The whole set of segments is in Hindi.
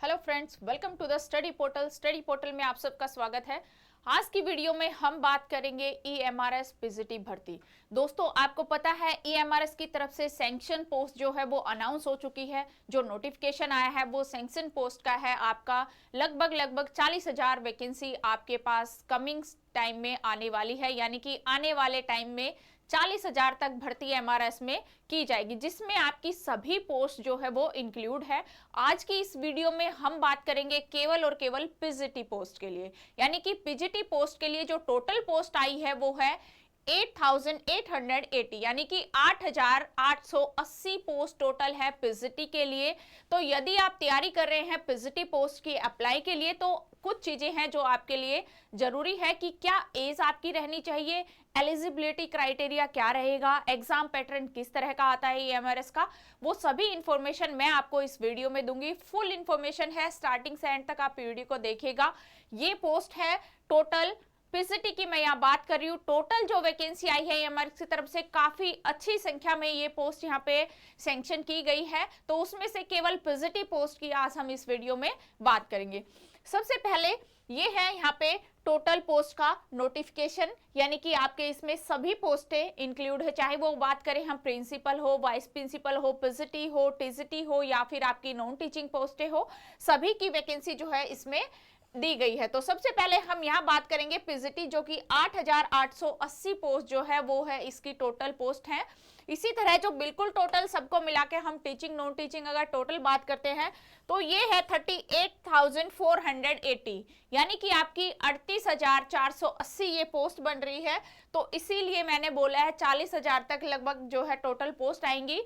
Hello friends, welcome to the study portal. Study portal में आप सबका स्वागत है। आज की वीडियो में हम बात करेंगे ईएमआरएस पीजीटी भर्ती। दोस्तों, आपको पता है ईएमआरएस की तरफ से सैंक्शन पोस्ट जो है वो अनाउंस हो चुकी है। जो नोटिफिकेशन आया है वो सैंक्शन पोस्ट का है। आपका लगभग 40,000 वैकेंसी आपके पास कमिंग टाइम में आने वाली है, यानी कि आने वाले टाइम में 40,000 तक भर्ती एमआरएस में की जाएगी, जिसमें आपकी सभी पोस्ट जो है वो इंक्लूड है। आज की इस वीडियो में हम बात करेंगे केवल और केवल पीजीटी पोस्ट के लिए, यानी कि पीजीटी पोस्ट के लिए जो टोटल पोस्ट आई है वो है 8,880, यानी कि 8,880 पोस्ट टोटल है पीजीटी के लिए। तो यदि आप तैयारी कर रहे हैं पीजीटी पोस्ट की अप्लाई के लिए, तो कुछ चीजें हैं जो आपके लिए जरूरी है कि क्या एज आपकी रहनी चाहिए, एलिजिबिलिटी क्राइटेरिया क्या रहेगा, एग्जाम पैटर्न किस तरह का आता है ईएमआरएस का, वो सभी इंफॉर्मेशन मैं आपको इस वीडियो में दूंगी। फुल इंफॉर्मेशन है, स्टार्टिंग से एंड तक आप वीडियो को देखिएगा। ये पोस्ट है टोटल पीसीटी की मैं यहाँ बात कर रही हूँ। टोटल जो वैकेंसी आई है ईएमआरएस की तरफ से काफी अच्छी संख्या में ये पोस्ट यहाँ पे सैंक्शन की गई है, तो उसमें से केवल पीजीटी पोस्ट की आज हम इस वीडियो में बात करेंगे। सबसे पहले ये है यहाँ पे टोटल पोस्ट का नोटिफिकेशन, यानी कि आपके इसमें सभी पोस्टें इंक्लूड है, चाहे वो बात करें हम प्रिंसिपल हो, वाइस प्रिंसिपल हो, पीजीटी हो, टीजीटी हो या फिर आपकी नॉन टीचिंग पोस्टें हो, सभी की वैकेंसी जो है इसमें दी गई है। तो सबसे पहले हम यहाँ बात करेंगे पीजीटी, जो कि 8,880 पोस्ट जो है वो है इसकी टोटल पोस्ट है। इसी तरह जो बिल्कुल टोटल सबको मिला के हम टीचिंग नॉन टीचिंग अगर टोटल बात करते हैं तो ये है 38,480, यानी कि आपकी 38,480 ये पोस्ट बन रही है। तो इसीलिए मैंने बोला है 40,000 तक लगभग जो है टोटल पोस्ट आएंगी।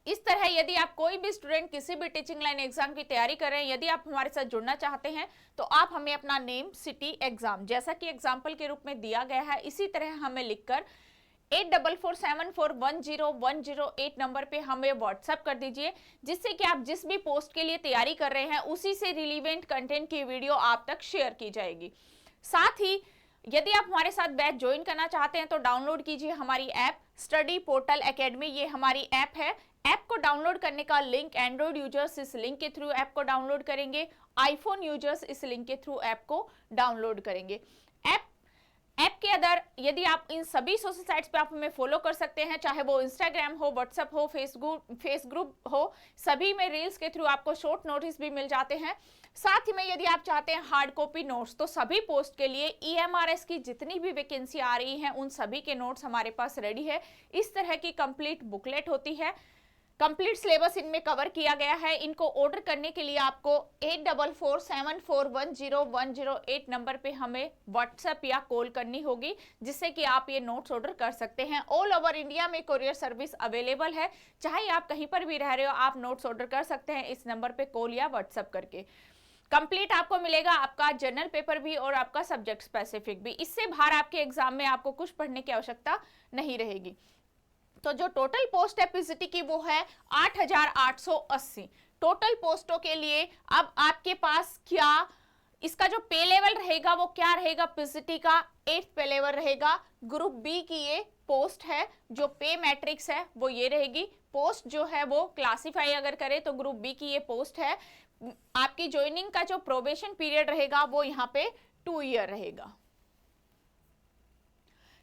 इस तरह यदि आप कोई भी स्टूडेंट किसी भी टीचिंग लाइन एग्जाम की तैयारी कर रहे हैं, यदि आप हमारे साथ जुड़ना चाहते हैं तो आप हमें अपना नेम, सिटी, एग्जाम जैसा कि एग्जाम्पल के रूप में दिया गया है इसी तरह हमें लिखकर 8447410108 नंबर पे हमें व्हाट्सएप कर दीजिए, जिससे कि आप जिस भी पोस्ट के लिए तैयारी कर रहे हैं उसी से रिलीवेंट कंटेंट की वीडियो आप तक शेयर की जाएगी। साथ ही यदि आप हमारे साथ बैच ज्वाइन करना चाहते हैं तो डाउनलोड कीजिए हमारी ऐप स्टडी पोर्टल एकेडमी। ये हमारी ऐप है। ऐप को डाउनलोड करने का लिंक एंड्रॉइड यूजर्स इस लिंक के थ्रू ऐप को डाउनलोड करेंगे, आईफोन यूजर्स इस लिंक के थ्रू ऐप को डाउनलोड करेंगे। ऐप के अंदर यदि आप इन सभी सोशल साइट्स पे आप हमें फॉलो कर सकते हैं, चाहे वो इंस्टाग्राम हो, व्हाट्सएप हो, फेस ग्रुप हो, सभी में रील्स के थ्रू आपको शॉर्ट नोटिस भी मिल जाते हैं। साथ ही में यदि आप चाहते हैं हार्ड कॉपी नोट्स, तो सभी पोस्ट के लिए ईएमआरएस की जितनी भी वैकेंसी आ रही है उन सभी के नोट्स हमारे पास रेडी है। इस तरह की कंप्लीट बुकलेट होती है, कंप्लीट सिलेबस इनमें कवर किया गया है। इनको ऑर्डर करने के लिए आपको 8447410108 नंबर पे हमें व्हाट्सएप या कॉल करनी होगी, जिससे कि आप ये नोट्स ऑर्डर कर सकते हैं। ऑल ओवर इंडिया में कोरियर सर्विस अवेलेबल है, चाहे आप कहीं पर भी रह रहे हो आप नोट्स ऑर्डर कर सकते हैं इस नंबर पे कॉल या व्हाट्सएप करके। कंप्लीट आपको मिलेगा आपका जनरल पेपर भी और आपका सब्जेक्ट स्पेसिफिक भी। इससे बाहर आपके एग्जाम में आपको कुछ पढ़ने की आवश्यकता नहीं रहेगी। तो जो टोटल पोस्ट है पीजीटी की वो है 8,880 टोटल पोस्टों के लिए। अब आपके पास क्या इसका जो पे लेवल रहेगा वो क्या रहेगा, पीजीटी का 8th पे लेवल रहेगा। ग्रुप बी की ये पोस्ट है, जो पे मैट्रिक्स है वो ये रहेगी। पोस्ट जो है वो क्लासीफाई अगर करें तो ग्रुप बी की ये पोस्ट है। आपकी ज्वाइनिंग का जो प्रोबेशन पीरियड रहेगा वो यहाँ पे 2 ईयर रहेगा।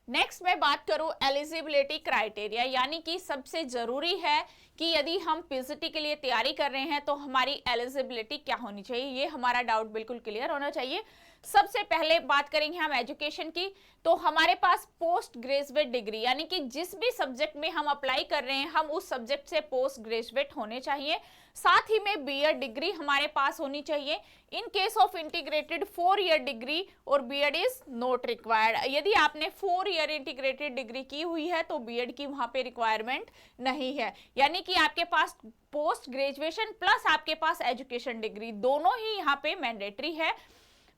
नेक्स्ट मैं बात करूं एलिजिबिलिटी क्राइटेरिया, यानी कि सबसे जरूरी है कि यदि हम पीजीटी के लिए तैयारी कर रहे हैं तो हमारी एलिजिबिलिटी क्या होनी चाहिए, ये हमारा डाउट बिल्कुल क्लियर होना चाहिए। सबसे पहले बात करेंगे हम एजुकेशन की, तो हमारे पास पोस्ट ग्रेजुएट डिग्री, यानी कि जिस भी सब्जेक्ट में हम अप्लाई कर रहे हैं हम उस सब्जेक्ट से पोस्ट ग्रेजुएट होने चाहिए। साथ ही में बीएड डिग्री हमारे पास होनी चाहिए। In case of integrated 4 year degree और बीएड इज नॉट रिक्वायर्ड। यदि आपने 4 ईयर इंटीग्रेटेड डिग्री की हुई है तो बीएड की वहां पे रिक्वायरमेंट नहीं है, यानी कि आपके पास पोस्ट ग्रेजुएशन प्लस आपके पास एजुकेशन डिग्री दोनों ही यहाँ पे मैंडेटरी है।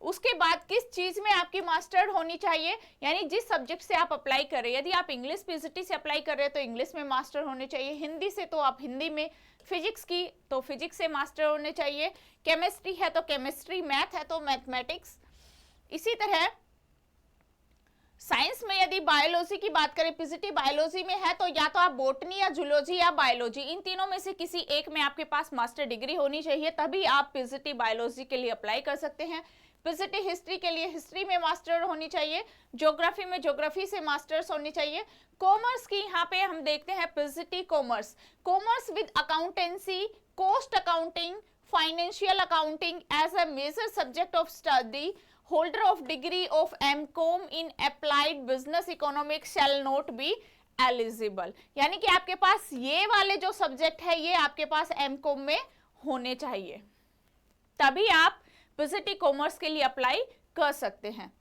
उसके बाद किस चीज में आपकी मास्टर्ड होनी चाहिए, यानी जिस सब्जेक्ट से आप अप्लाई कर रहे हैं। यदि आप इंग्लिश पीजीटी से अप्लाई कर रहे हैं तो इंग्लिश में मास्टर होने चाहिए, हिंदी से तो आप हिंदी में, फिजिक्स की तो फिजिक्स से मास्टर होने चाहिए, केमिस्ट्री है तो केमिस्ट्री, मैथ है तो मैथमेटिक्स। इसी तरह साइंस में यदि बायोलॉजी की बात करें, पीजीटी बायोलॉजी में है तो या तो आप बोटनी या जूलॉजी या बायोलॉजी, इन तीनों में से किसी एक में आपके पास मास्टर डिग्री होनी चाहिए, तभी आप पीजीटी बायोलॉजी के लिए अप्लाई कर सकते हैं। पीजीटी हिस्ट्री के लिए हिस्ट्री में मास्टर होनी चाहिए, ज्योग्राफी में ज्योग्राफी से मास्टर्स होनी चाहिए। कॉमर्स की यहाँ पे हम देखते हैं PGT commerce, commerce with accountancy, cost accounting, financial accounting as a major subject of study, holder of degree of MCOM in applied business economics shall not be eligible। यानी कि आपके पास ये वाले जो सब्जेक्ट है ये आपके पास MCOM में होने चाहिए, तभी आप पीजीटी कॉमर्स के लिए अप्लाई कर सकते हैं।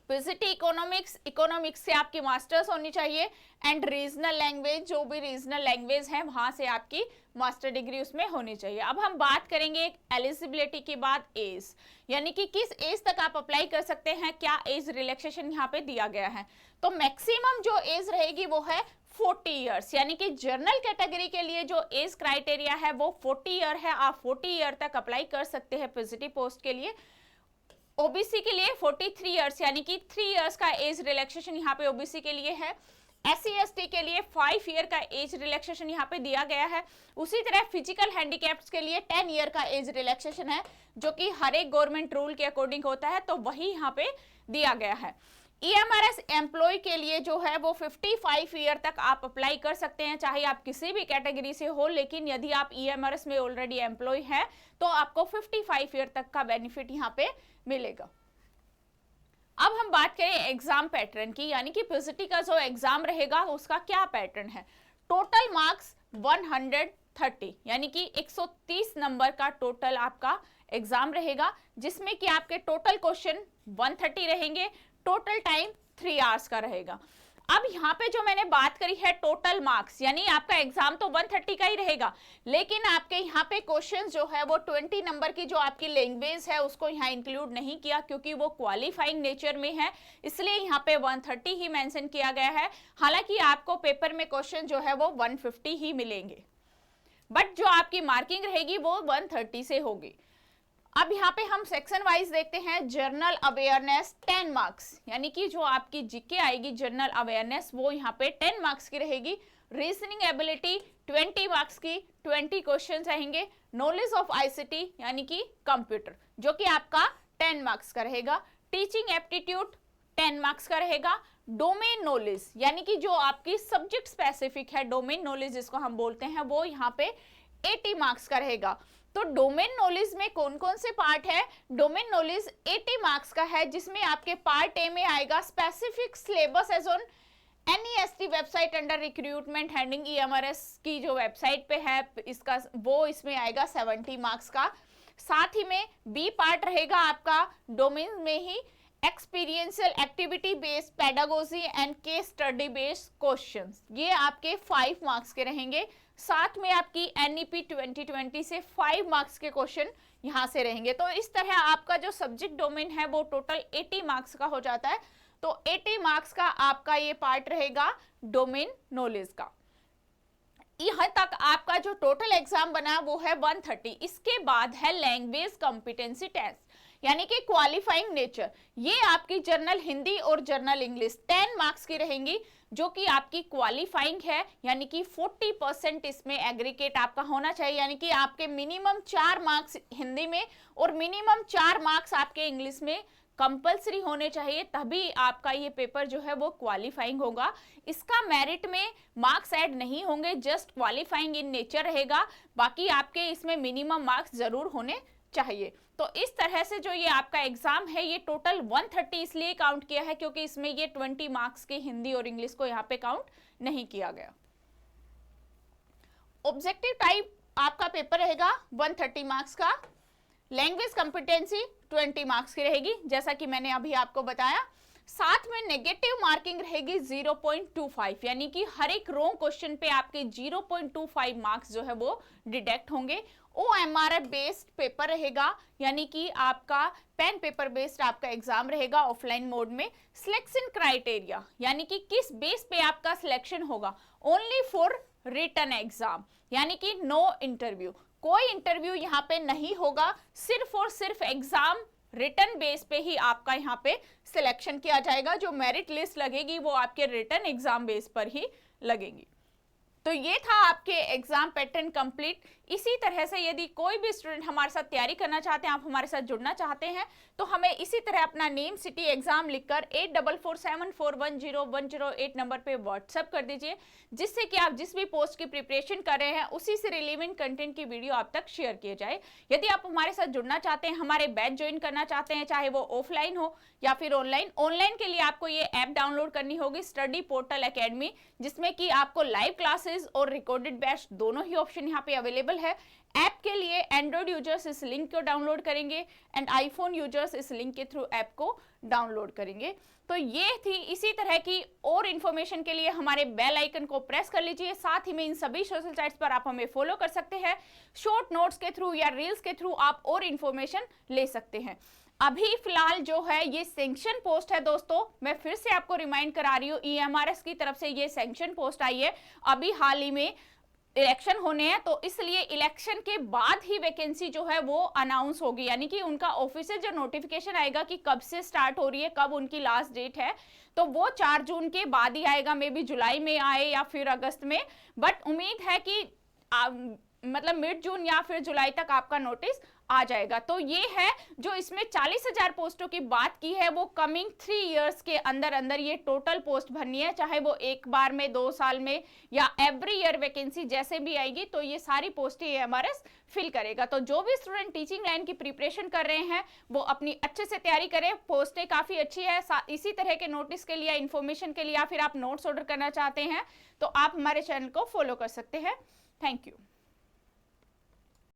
पीजीटी इकोनॉमिक्स, इकोनॉमिक्स से आपकी मास्टर्स होनी चाहिए, एंड रीजनल लैंग्वेज, जो भी रीजनल लैंग्वेज है वहां से आपकी मास्टर डिग्री उसमें होनी चाहिए। अब हम बात करेंगे एलिजिबिलिटी की बात, एज, यानी कि किस एज तक आप अप्लाई कर सकते हैं, क्या एज रिलैक्सेशन यहाँ पे दिया गया है। तो मैक्सिमम जो एज रहेगी वो है 40 ईयर्स, यानी कि जनरल कैटेगरी के लिए जो एज क्राइटेरिया है वो 40 ईयर है। आप 40 ईयर तक अप्लाई कर सकते हैं पीजीटी पोस्ट के लिए। ओबीसी के लिए 43 ईयर्स, यानी कि 3 ईयर्स का एज रिलैक्सेशन यहाँ पे ओबीसी के लिए है। SC ST के लिए 5 ईयर का एज रिलैक्सेशन यहाँ पे दिया गया है। उसी तरह फिजिकल हैंडीकैप्स के लिए 10 ईयर का एज रिलैक्सेशन है, जो कि हर एक गवर्नमेंट रूल के अकॉर्डिंग होता है, तो वही यहाँ पे दिया गया है। EMRS एम्प्लॉय के लिए जो है वो 55 ईयर तक आप अप्लाई कर सकते हैं, चाहे आप किसी भी कैटेगरी से हो, लेकिन यदि आप EMRS में ऑलरेडी एम्प्लॉय है तो आपको 55 ईयर तक का बेनिफिट यहाँ पे मिलेगा। अब हम बात करें एग्जाम पैटर्न की, यानी कि पीजीटी का जो एग्जाम रहेगा उसका क्या पैटर्न है। टोटल मार्क्स 130, यानी कि 130 नंबर का टोटल आपका एग्जाम रहेगा, जिसमें कि आपके टोटल क्वेश्चन 130 रहेंगे, टोटल टाइम 3 आवर्स का रहेगा। अब यहाँ पे जो मैंने बात करी है टोटल मार्क्स, यानी आपका एग्जाम तो 130 का ही रहेगा, लेकिन आपके यहाँ पे क्वेश्चन जो है वो 20 नंबर की जो आपकी लैंग्वेज है उसको यहाँ इंक्लूड नहीं किया, क्योंकि वो क्वालिफाइंग नेचर में है, इसलिए यहाँ पे 130 ही मेंशन किया गया है। हालांकि आपको पेपर में क्वेश्चन जो है वो 150 ही मिलेंगे, बट जो आपकी मार्किंग रहेगी वो 130 से होगी। अब यहाँ पे हम सेक्शन वाइज देखते हैं। जनरल अवेयरनेस 10 मार्क्स, यानी कि जो आपकी जीके आएगी जनरल अवेयरनेस वो यहाँ पे 10 मार्क्स की रहेगी। रीजनिंग एबिलिटी 20 मार्क्स की, 20 क्वेश्चन रहेंगे। नॉलेज ऑफ आईसीटी यानी कि कंप्यूटर, जो कि आपका 10 मार्क्स का रहेगा। टीचिंग एप्टीट्यूड 10 मार्क्स का रहेगा। डोमेन नॉलेज, यानी कि जो आपकी सब्जेक्ट स्पेसिफिक है, डोमेन नॉलेज जिसको हम बोलते हैं, वो यहाँ पे 80 मार्क्स का रहेगा। तो डोमेन नॉलेज में कौन कौन से पार्ट है? डोमेन नॉलेज 80 मार्क्स का है, जिसमें आपके पार्ट ए में आएगा specific syllabus as on NEST website under recruitment heading, EMRS की जो वेबसाइट पे है इसका, वो इसमें आएगा 70 मार्क्स का। साथ ही में बी पार्ट रहेगा आपका डोमेन में ही experiential activity based pedagogy and case study based questions, ये आपके 5 मार्क्स के रहेंगे। साथ में आपकी NEP 2020 से 5 मार्क्स के क्वेश्चन यहां से रहेंगे। तो इस तरह आपका जो सब्जेक्ट डोमेन है वो टोटल 80 मार्क्स का हो जाता है। तो 80 मार्क्स का आपका ये पार्ट रहेगा डोमेन नॉलेज का। यहां तक आपका जो टोटल एग्जाम बना वो है 130। इसके बाद है लैंग्वेज कॉम्पिटेंसी टेस्ट, यानी कि क्वालिफाइंग नेचर। ये आपकी जर्नल हिंदी और जर्नल इंग्लिश 10 मार्क्स की रहेंगी, जो कि आपकी क्वालिफाइंग है, यानी कि 40% इसमें एग्रीगेट आपका होना चाहिए, यानी कि आपके मिनिमम 4 मार्क्स हिंदी में और मिनिमम 4 मार्क्स आपके इंग्लिश में कंपलसरी होने चाहिए, तभी आपका ये पेपर जो है वो क्वालिफाइंग होगा। इसका मेरिट में मार्क्स ऐड नहीं होंगे, जस्ट क्वालिफाइंग इन नेचर रहेगा, बाकी आपके इसमें मिनिमम मार्क्स जरूर होने चाहिए। तो इस तरह से जो ये आपका एग्जाम है ये टोटल 130 इसलिए काउंट किया है क्योंकि इसमें ये 20 मार्क्स के हिंदी और इंग्लिश को यहाँ पे काउंट नहीं किया गया। ऑब्जेक्टिव टाइप आपका पेपर रहेगा 130 मार्क्स का। लैंग्वेज कॉम्पिटेंसी 20 मार्क्स की रहेगी, जैसा कि मैंने अभी आपको बताया। साथ में नेगेटिव मार्किंग रहेगी 0.25, यानी कि हर एक रॉन्ग क्वेश्चन पे आपके 0.25 मार्क्स जो है वो डिडक्ट होंगे। OMR बेस्ड पेपर रहेगा, यानी कि आपका पेन पेपर बेस्ड आपका एग्जाम रहेगा ऑफलाइन मोड में। सिलेक्शन क्राइटेरिया, यानी कि किस बेस पे आपका सिलेक्शन होगा, ओनली फॉर रिटन एग्जाम, यानी कि नो इंटरव्यू, कोई इंटरव्यू यहाँ पे नहीं होगा, सिर्फ और सिर्फ एग्जाम रिटर्न बेस पे ही आपका यहाँ पे सिलेक्शन किया जाएगा। जो मेरिट लिस्ट लगेगी वो आपके रिटर्न एग्जाम बेस पर ही लगेगी। तो ये था आपके एग्जाम पैटर्न कंप्लीट। इसी तरह से यदि कोई भी स्टूडेंट हमारे साथ तैयारी करना चाहते हैं, आप हमारे साथ जुड़ना चाहते हैं, तो हमें इसी तरह अपना नेम, सिटी, एग्जाम लिखकर 8447410108 नंबर पे व्हाट्सएप कर दीजिए, जिससे कि आप जिस भी पोस्ट की प्रिपरेशन कर रहे हैं उसी से रिलेवेंट कंटेंट की वीडियो आप तक शेयर किए जाए। यदि आप हमारे साथ जुड़ना चाहते हैं, हमारे बैच ज्वाइन करना चाहते हैं, चाहे वो ऑफलाइन हो या फिर ऑनलाइन के लिए आपको ये ऐप डाउनलोड करनी होगी, स्टडी पोर्टल एकेडमी, जिसमें कि आपको लाइव क्लासेस और रिकॉर्डेड बैच दोनों ही ऑप्शन यहाँ पे अवेलेबल है। ऐप के लिए एंड्रॉइड यूजर्स इस लिंक को डाउनलोड करेंगे एंड आईफोन यूजर्स इस लिंक के थ्रू ऐप को डाउनलोड करेंगे। तो ये थी, इसी तरह की और इन्फॉर्मेशन के लिए हमारे बेल आइकन को प्रेस कर लीजिए। साथ ही में इन सभी सोशल साइट्स पर आप हमें फॉलो कर सकते हैं। शॉर्ट नोट्स के थ्रू या रील्स के थ्रू आप और इन्फॉर्मेशन ले सकते हैं। अभी फिलहाल जो है ये सैंक्शन पोस्ट है दोस्तों, मैं फिर से आपको रिमाइंड करा रही हूँ, ईएमआरएस की तरफ से ये सैंक्शन पोस्ट आई है। अभी हाल ही में इलेक्शन होने हैं, तो इसलिए इलेक्शन के बाद ही वैकेंसी जो है वो अनाउंस होगी, यानी कि उनका ऑफिशियल जो नोटिफिकेशन आएगा कि कब से स्टार्ट हो रही है, कब उनकी लास्ट डेट है, तो वो 4 जून के बाद ही आएगा। मे बी जुलाई में आए या फिर अगस्त में, बट उम्मीद है कि मतलब मिड जून या फिर जुलाई तक आपका नोटिस आ जाएगा। तो ये है जो इसमें 40,000 पोस्टों की बात की है, वो कमिंग 3 इयर्स के अंदर अंदर ये टोटल पोस्ट भरनी है, चाहे वो एक बार में, 2 साल में या एवरी ईयर वैकेंसी जैसे भी आएगी, तो ये सारी पोस्टें एमआरएस फिल करेगा। तो जो भी स्टूडेंट टीचिंग लाइन की प्रिपरेशन कर रहे हैं वो अपनी अच्छे से तैयारी करें, पोस्टें काफी अच्छी है। इसी तरह के नोटिस के लिए, इन्फॉर्मेशन के लिए, या फिर आप नोट्स ऑर्डर करना चाहते हैं तो आप हमारे चैनल को फॉलो कर सकते हैं। Thank you.